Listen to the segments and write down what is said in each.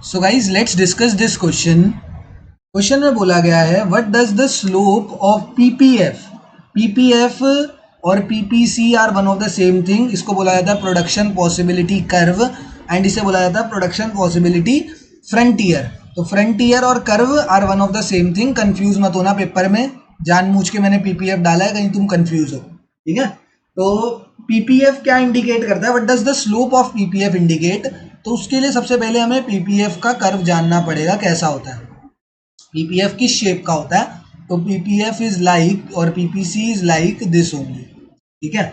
So guys let's discuss this question. Question में बोला गया है what does the slope of PPF. PPF और PPC are one of the same thing. इसको बोला जाता है प्रोडक्शन पॉसिबिलिटी कर्व एंड इसे बोला जाता है प्रोडक्शन पॉसिबिलिटी फ्रंटियर। तो फ्रंटियर और curve are one of the same thing. Confuse मत होना पेपर में, जानबूझ के मैंने पीपीएफ डाला है कहीं तुम कंफ्यूज हो, ठीक है। तो पीपीएफ क्या इंडिकेट करता है, what does the slope of PPF indicate. तो उसके लिए सबसे पहले हमें पीपीएफ का कर्व जानना पड़ेगा कैसा होता है, पीपीएफ किस शेप का होता है। तो पीपीएफ इज लाइक और PPC is like this only, ठीक है।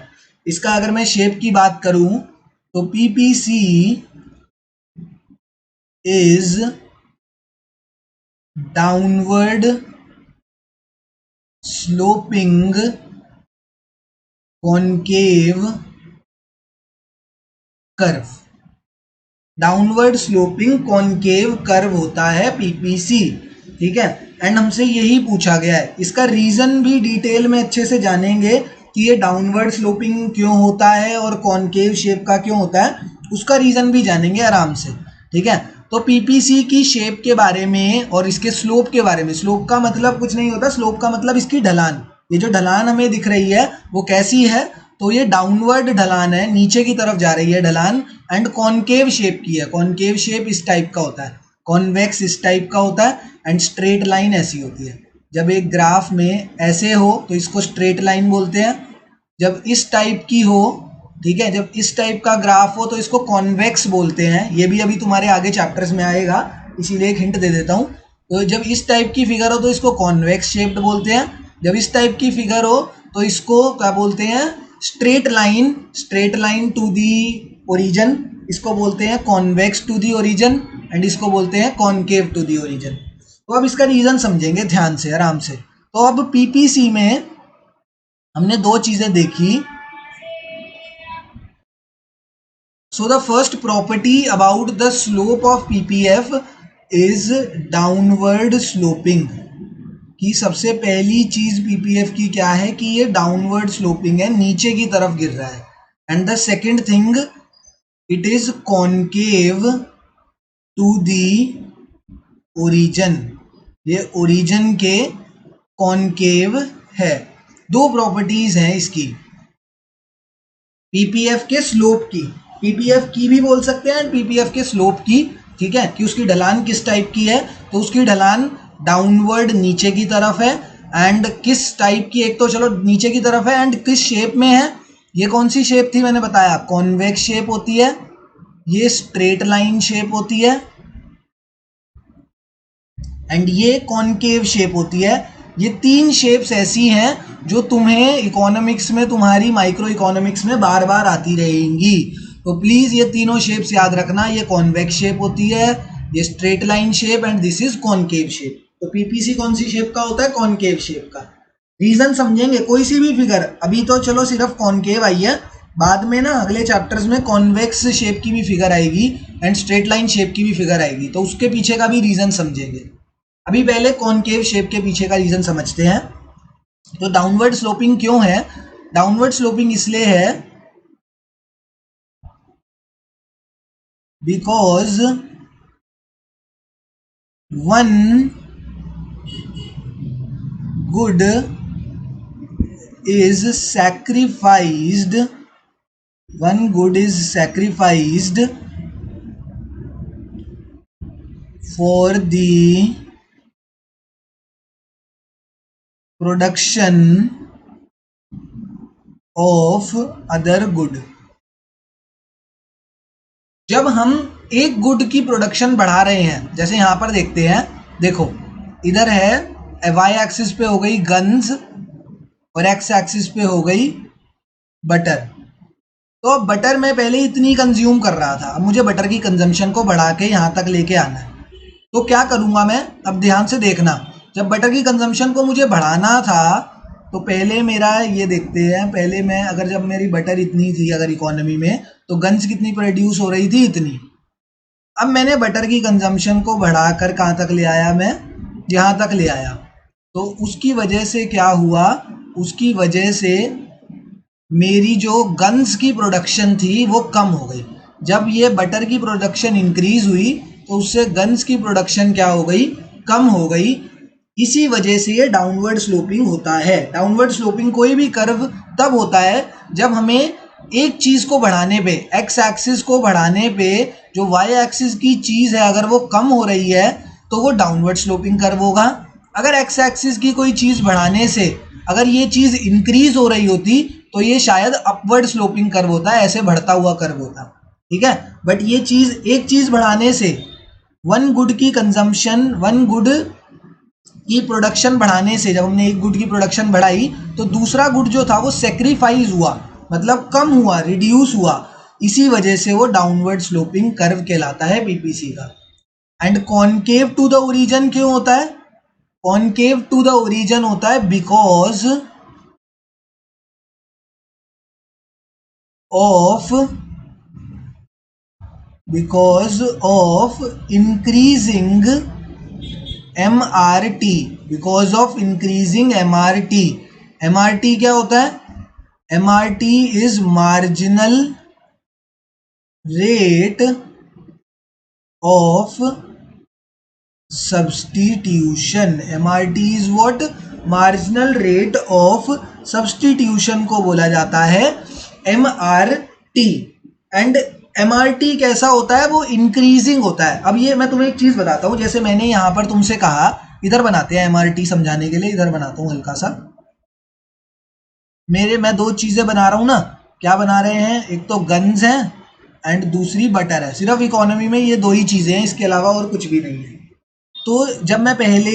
इसका अगर मैं शेप की बात करूं तो PPC is downward sloping concave curve. Downward sloping concave curve होता है पीपीसी, ठीक है। एंड हमसे यही पूछा गया है, इसका रीजन भी डिटेल में अच्छे से जानेंगे कि ये डाउनवर्ड स्लोपिंग क्यों होता है और कॉनकेव शेप का क्यों होता है, उसका रीजन भी जानेंगे आराम से, ठीक है। तो पीपीसी की शेप के बारे में और इसके स्लोप के बारे में, स्लोप का मतलब कुछ नहीं होता, स्लोप का मतलब इसकी ढलान। ये जो ढलान हमें दिख रही है वो कैसी है, तो ये डाउनवर्ड ढलान है, नीचे की तरफ जा रही है ढलान। एंड कॉनकेव शेप की है, कॉनकेव शेप इस टाइप का होता है, कॉन्वेक्स इस टाइप का होता है एंड स्ट्रेट लाइन ऐसी होती है। जब एक ग्राफ में ऐसे हो तो इसको स्ट्रेट लाइन बोलते हैं, जब इस टाइप की हो, ठीक है, जब इस टाइप का ग्राफ हो तो इसको कॉन्वेक्स बोलते हैं। ये भी अभी तुम्हारे आगे चैप्टर्स में आएगा, इसीलिए एक हिंट दे देता हूँ। तो जब इस टाइप की फिगर हो तो इसको कॉन्वेक्स शेप्ड बोलते हैं, जब इस टाइप की फिगर हो तो इसको क्या बोलते हैं, straight line to the origin, इसको बोलते हैं convex to the origin and इसको बोलते हैं कॉनकेव टू दी ओरिजिन। तो अब इसका रीजन समझेंगे ध्यान से आराम से। तो अब पीपीसी में हमने दो चीजें देखी। So the first property about the slope of PPF is downward sloping, कि सबसे पहली चीज पीपीएफ की क्या है कि ये डाउनवर्ड स्लोपिंग है, नीचे की तरफ गिर रहा है। And the second thing it is concave to the origin, ये ओरिजिन के कॉनकेव है। दो प्रॉपर्टीज हैं इसकी पीपीएफ के स्लोप की, पीपीएफ की भी बोल सकते हैं पीपीएफ के स्लोप की, ठीक है, कि उसकी ढलान किस टाइप की है। तो उसकी ढलान डाउनवर्ड नीचे की तरफ है एंड किस टाइप की, एक तो चलो नीचे की तरफ है एंड किस शेप में है। ये कौन सी शेप थी मैंने बताया, कॉन्वेक्स शेप होती है, ये स्ट्रेट लाइन शेप होती है एंड ये कॉनकेव शेप होती है। ये तीन शेप्स ऐसी हैं जो तुम्हें इकोनॉमिक्स में, तुम्हारी माइक्रो इकोनॉमिक्स में बार बार आती रहेंगी। तो प्लीज ये तीनों शेप्स याद रखना, ये कॉन्वेक्स शेप होती है, ये straight line shape and this is concave shape. तो पीपीसी कौन सी शेप का होता है, कॉनकेव शेप का। रीजन समझेंगे, कोई सी भी फिगर, अभी तो चलो सिर्फ कॉनकेव आई है, बाद में ना अगले चैप्टर्स में कॉन्वेक्स शेप की भी फिगर आएगी एंड स्ट्रेट लाइन शेप की भी फिगर आएगी, तो उसके पीछे का भी रीजन समझेंगे। अभी पहले कॉनकेव शेप के पीछे का रीजन समझते हैं। तो डाउनवर्ड स्लोपिंग क्यों है, डाउनवर्ड स्लोपिंग इसलिए है because one good is sacrificed, one good is sacrificed for the production of other good। जब हम एक गुड की प्रोडक्शन बढ़ा रहे हैं, जैसे यहां पर देखते हैं, देखो इधर है वाई एक्सिस पे हो गई गन्स और एक्स एक्सिस पे हो गई बटर। तो अब बटर मैं पहले इतनी कंज्यूम कर रहा था, अब मुझे बटर की कंजम्पशन को बढ़ा के यहाँ तक लेके आना है। तो क्या करूँगा मैं, अब ध्यान से देखना, जब बटर की कंजम्पशन को मुझे बढ़ाना था तो पहले मेरा ये देखते हैं, पहले मैं अगर जब मेरी बटर इतनी थी अगर इकोनॉमी में, तो गन्स कितनी प्रोड्यूस हो रही थी, इतनी। अब मैंने बटर की कंजम्पशन को बढ़ाकर कहाँ तक ले आया, मैं यहाँ तक ले आया। तो उसकी वजह से क्या हुआ, उसकी वजह से मेरी जो गन्स की प्रोडक्शन थी वो कम हो गई। जब ये बटर की प्रोडक्शन इंक्रीज हुई तो उससे गन्स की प्रोडक्शन क्या हो गई, कम हो गई। इसी वजह से ये डाउनवर्ड स्लोपिंग होता है। डाउनवर्ड स्लोपिंग कोई भी कर्व तब होता है जब हमें एक चीज को बढ़ाने पे, एक्स एक्सिस को बढ़ाने पे जो वाई एक्सिस की चीज है अगर वो कम हो रही है तो वो डाउनवर्ड स्लोपिंग कर्व होगा। अगर एक्स एक्सिस की कोई चीज बढ़ाने से अगर ये चीज इंक्रीज हो रही होती तो ये शायद अपवर्ड स्लोपिंग कर्व होता है, ऐसे बढ़ता हुआ कर्व होता। ठीक है, बट ये चीज, एक चीज बढ़ाने से वन गुड की कंजम्पशन, वन गुड की प्रोडक्शन बढ़ाने से, जब हमने एक गुड की प्रोडक्शन बढ़ाई तो दूसरा गुड जो था वो सेक्रीफाइस हुआ, मतलब कम हुआ, रिड्यूस हुआ। इसी वजह से वो डाउनवर्ड स्लोपिंग कर्व कहलाता है पीपीसी का। And concave to the origin क्यों होता है? कॉनकेव टू द ओरिजिन होता है because of increasing MRT, because of increasing MRT। MRT क्या होता है? MRT is marginal rate of substitution. MRT is what? Marginal rate of substitution को बोला जाता है MRT। एंड MRT कैसा होता है? वो इंक्रीजिंग होता है। अब ये मैं तुम्हें एक चीज बताता हूं, जैसे मैंने यहां पर तुमसे कहा, इधर बनाते हैं MRT समझाने के लिए, इधर बनाता हूं हल्का सा। मैं दो चीजें बना रहा हूं ना, क्या बना रहे हैं? एक तो गन्स है एंड दूसरी बटर है। सिर्फ इकोनॉमी में ये दो ही चीजें हैं, इसके अलावा और कुछ भी नहीं है। तो जब मैं पहले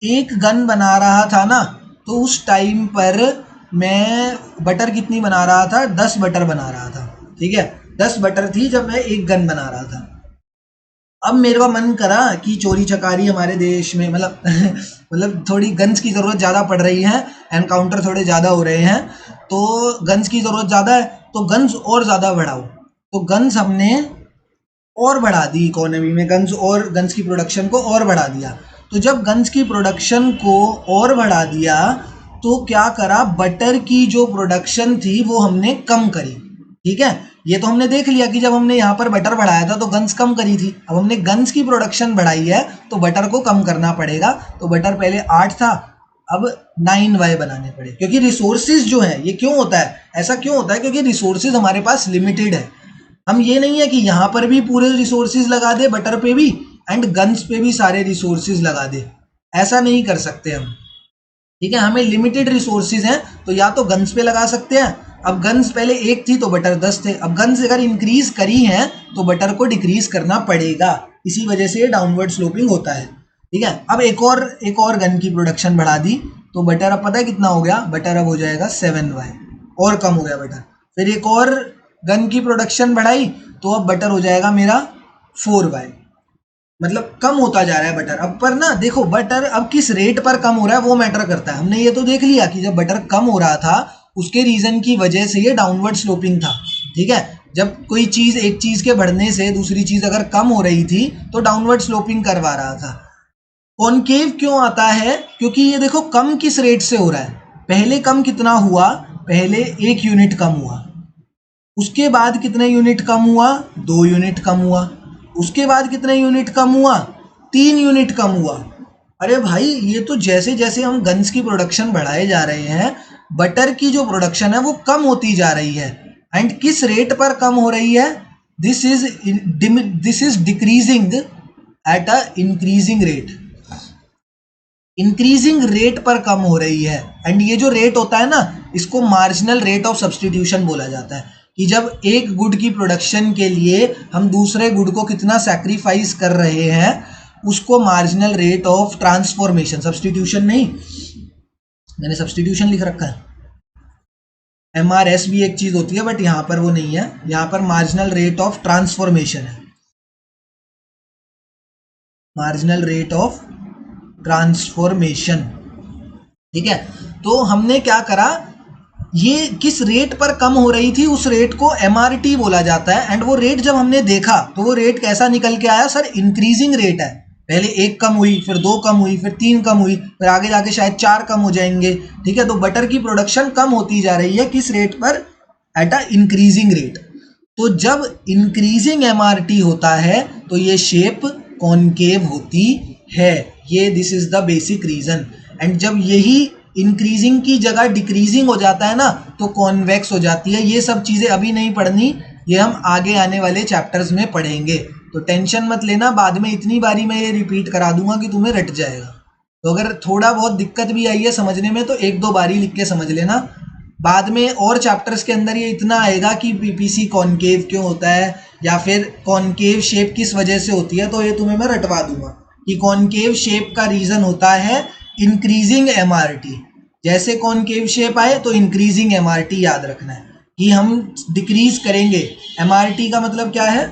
एक गन बना रहा था ना, तो उस टाइम पर मैं बटर कितनी बना रहा था? 10 बटर बना रहा था। ठीक है, 10 बटर थी जब मैं एक गन बना रहा था। अब मेरे को मन करा कि चोरी चकारी हमारे देश में मतलब थोड़ी गन्स की ज़रूरत ज़्यादा पड़ रही है, एनकाउंटर थोड़े ज़्यादा हो रहे हैं, तो गन्स की ज़रूरत ज़्यादा है, तो गन्स और ज़्यादा बढ़ाओ। तो गन्स हमने और बढ़ा दी इकोनॉमी में, गन्स और गन्स की प्रोडक्शन को और बढ़ा दिया। तो जब गन्स की प्रोडक्शन को और बढ़ा दिया तो क्या करा? बटर की जो प्रोडक्शन थी वो हमने कम करी। ठीक है, ये तो हमने देख लिया कि जब हमने यहाँ पर बटर बढ़ाया था तो गन्स कम करी थी। अब हमने गन्स की प्रोडक्शन बढ़ाई है तो बटर को कम करना पड़ेगा। तो बटर पहले 8 था, अब 9Y बनाने पड़े, क्योंकि रिसोर्सिस जो है, ये क्यों होता है, ऐसा क्यों होता है? क्योंकि रिसोर्सिस हमारे पास लिमिटेड है। हम ये नहीं है कि यहाँ पर भी पूरे रिसोर्सिस लगा दे, बटर पे भी एंड गन्स पे भी सारे रिसोर्सिस लगा दे, ऐसा नहीं कर सकते हम। ठीक है, हमें लिमिटेड रिसोर्सिस हैं, तो या तो गन्स पे लगा सकते हैं। अब गन्स पहले 1 थी तो बटर 10 थे, अब गन्स अगर इंक्रीज करी हैं तो बटर को डिक्रीज करना पड़ेगा। इसी वजह से ये डाउनवर्ड स्लोपिंग होता है। ठीक है, अब एक और गन की प्रोडक्शन बढ़ा दी तो बटर अब पता है कितना हो गया? बटर अब हो जाएगा 7Y, और कम हो गया बटर। फिर एक और गन की प्रोडक्शन बढ़ाई तो अब बटर हो जाएगा मेरा 4Y, मतलब कम होता जा रहा है बटर। अब पर ना देखो, बटर अब किस रेट पर कम हो रहा है वो मैटर करता है। हमने ये तो देख लिया कि जब बटर कम हो रहा था उसके रीजन की वजह से ये डाउनवर्ड स्लोपिंग था। ठीक है, जब कोई चीज, एक चीज के बढ़ने से दूसरी चीज अगर कम हो रही थी तो डाउनवर्ड स्लोपिंग करवा रहा था। कॉनकेव क्यों आता है? क्योंकि ये देखो कम किस रेट से हो रहा है। पहले कम कितना हुआ? पहले 1 यूनिट कम हुआ, उसके बाद कितने यूनिट कम हुआ? 2 यूनिट कम हुआ, उसके बाद कितने यूनिट कम हुआ? 3 यूनिट कम हुआ। अरे भाई, ये तो जैसे जैसे हम गन्स की प्रोडक्शन बढ़ाए जा रहे हैं, बटर की जो प्रोडक्शन है वो कम होती जा रही है। एंड किस रेट पर कम हो रही है? This is decreasing at a increasing rate. Increasing rate पर कम हो रही है। एंड ये जो रेट होता है ना, इसको मार्जिनल रेट ऑफ सब्स्टिट्यूशन बोला जाता है, कि जब एक गुड की प्रोडक्शन के लिए हम दूसरे गुड को कितना सैक्रिफाइस कर रहे हैं, उसको marginal rate of transformation, substitution नहीं, मैंने सब्स्टिट्यूशन लिख रखा है, MRS भी एक चीज होती है बट यहां पर वो नहीं है, यहां पर मार्जिनल रेट ऑफ ट्रांसफॉर्मेशन है, मार्जिनल रेट ऑफ ट्रांसफॉर्मेशन। ठीक है, तो हमने क्या करा, ये किस रेट पर कम हो रही थी उस रेट को MRT बोला जाता है। एंड वो रेट जब हमने देखा तो वो रेट कैसा निकल के आया? सर, इंक्रीजिंग रेट है। पहले 1 कम हुई, फिर 2 कम हुई, फिर 3 कम हुई, फिर आगे जाके शायद 4 कम हो जाएंगे। ठीक है, तो बटर की प्रोडक्शन कम होती जा रही है किस रेट पर? At a increasing rate. तो जब इंक्रीजिंग एमआरटी होता है तो ये शेप कॉनकेव होती है। ये this is the basic reason. And जब यही इंक्रीजिंग की जगह डिक्रीजिंग हो जाता है ना तो कॉन्वेक्स हो जाती है। ये सब चीजें अभी नहीं पढ़नी, ये हम आगे आने वाले चैप्टर्स में पढ़ेंगे, तो टेंशन मत लेना। बाद में इतनी बारी मैं ये रिपीट करा दूंगा कि तुम्हें रट जाएगा। तो अगर थोड़ा बहुत दिक्कत भी आई है समझने में तो एक दो बारी लिख के समझ लेना। बाद में और चैप्टर्स के अंदर ये इतना आएगा कि पीपीसी कॉनकेव क्यों होता है या फिर कॉनकेव शेप किस वजह से होती है, तो ये तुम्हें मैं रटवा दूंगा कि कॉनकेव शेप का रीजन होता है इंक्रीजिंग एमआरटी। जैसे कॉनकेव शेप आए तो इंक्रीजिंग एमआरटी याद रखना है कि हम डिक्रीज करेंगे। एमआरटी का मतलब क्या है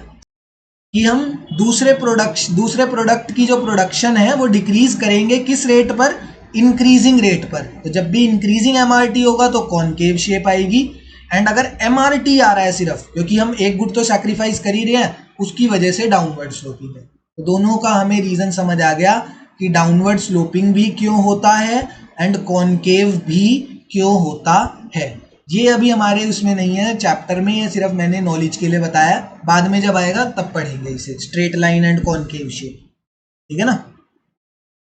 कि हम दूसरे प्रोडक्ट की जो प्रोडक्शन है वो डिक्रीज करेंगे किस रेट पर, इंक्रीजिंग रेट पर। तो जब भी इंक्रीजिंग एमआरटी होगा तो कॉनकेव शेप आएगी। एंड अगर एमआरटी आ रहा है सिर्फ क्योंकि हम एक गुड तो सैक्रिफाइस कर ही रहे हैं उसकी वजह से डाउनवर्ड स्लोपिंग है। तो दोनों का हमें रीजन समझ आ गया कि डाउनवर्ड स्लोपिंग भी क्यों होता है एंड कॉनकेव भी क्यों होता है। ये अभी हमारे उसमें नहीं है चैप्टर में, ये सिर्फ मैंने नॉलेज के लिए बताया। बाद में जब आएगा तब पढ़ेंगे इसे, straight line and concave shape. ठीक है ना।